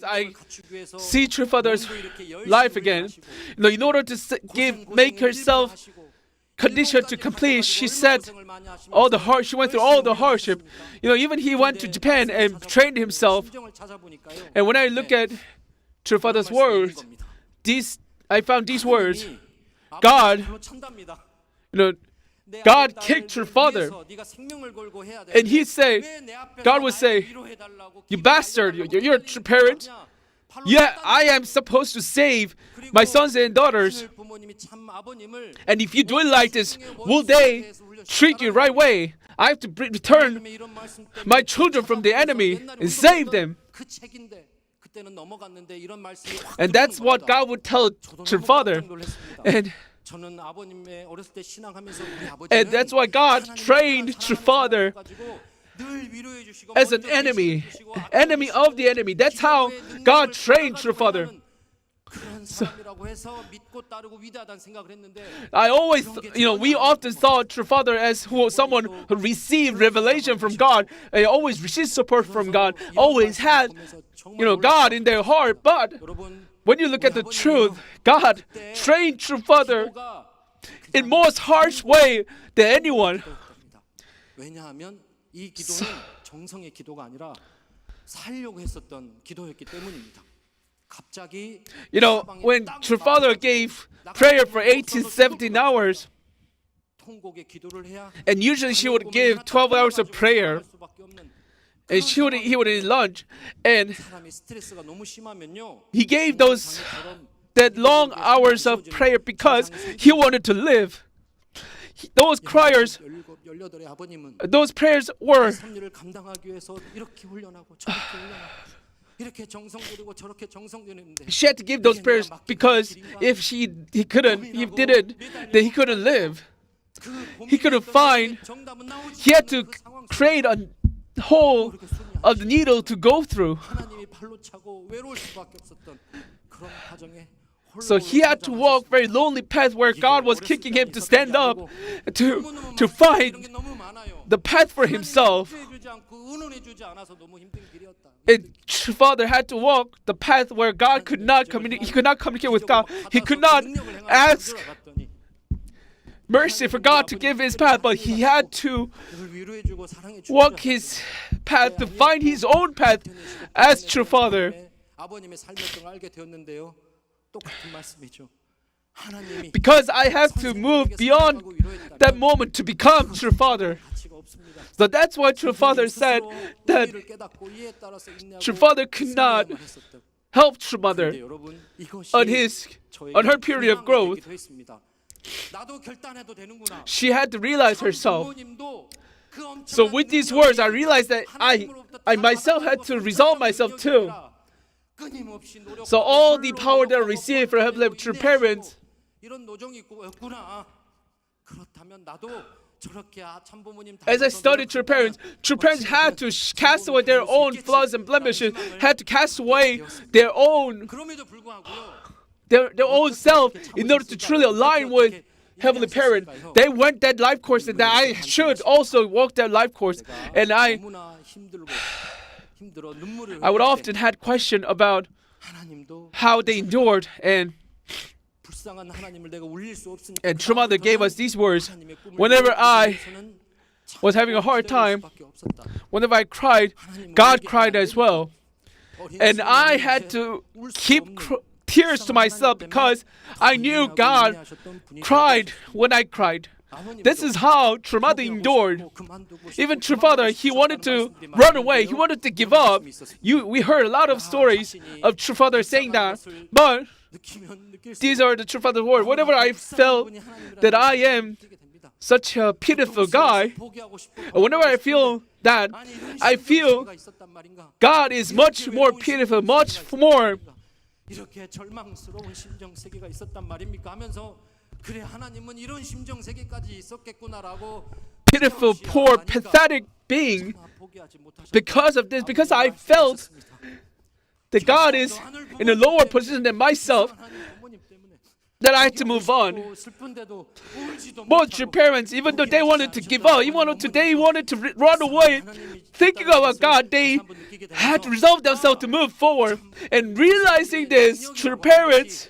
I see true father's life again, in order to make herself conditioned to complete, she said she went through all the hardship. Even he went to Japan and trained himself. And when I look at true father's words, I found these words. God kicked her father, and God would say, "You bastard! You're a true parent. Yeah, I am supposed to save my sons and daughters. And if you do it like this, will they treat you right way? I have to return my children from the enemy and save them." And that's what God would tell her father. And that's why God trained her father as an enemy of the enemy. That's how God trained her father. So, we often thought her father as someone who received revelation from God, always received support from God, always had, God in their heart. But when you look at the truth, God trained her father in most harsh way than anyone. 왜냐하면 이 기도는 정성의 기도가 아니라 살려고 했었던 기도였기 때문입니다. When her father gave prayer for 18, 17 hours, and usually she would give 12 hours of prayer, and he would eat lunch, and he gave that long hours of prayer because he wanted to live. Those prayers were she had to give those prayers because if he didn't, then he couldn't live. He couldn't find. He had to create a hole of the needle to go through. So he had to walk very lonely path where God was kicking him to stand up, to find the path for himself. And father had to walk the path where God could not communicate. He could not communicate with God. He could not ask mercy for God to give his path, but he had to walk his path to find his own path as true father. Because I have to move beyond that moment to become true father. So that's why true father said that true father could not help true mother on her period of growth. She had to realize herself. So with these words, I realized that I myself had to resolve myself too. So all the power that I received from heavenly true parents, as I studied true parents had to cast away their own flaws and blemishes, had to cast away their own self in order to truly align with heavenly parent. They went that life course, and that I should also walk that life course. And I would often had question about how they endured, and true mother gave us these words. Whenever I was having a hard time, whenever I cried, God cried as well. And I had to keep tears to myself because I knew God cried when I cried. This is how true mother endured. Even true father, he wanted to run away. He wanted to give up. We heard a lot of stories of true father saying that, but these are the true father's words. Whenever I felt that I am such a pitiful guy, whenever I feel that, I feel God is much more pitiful, much more pitiful, poor, pathetic being. Because of this, because I felt that God is in a lower position than myself, that I had to move on. Both your parents, even though they wanted to give up, they wanted to run away, thinking about God, they had to resolve themselves to move forward. And realizing this, your parents,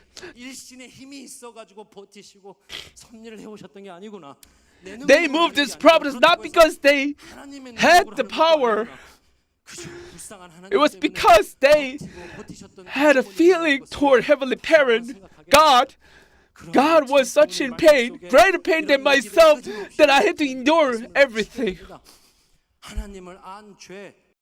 they moved this promise not because they had the power. It was because they had a feeling toward Heavenly Parent, God. God was such in pain, greater pain than myself, that I had to endure everything.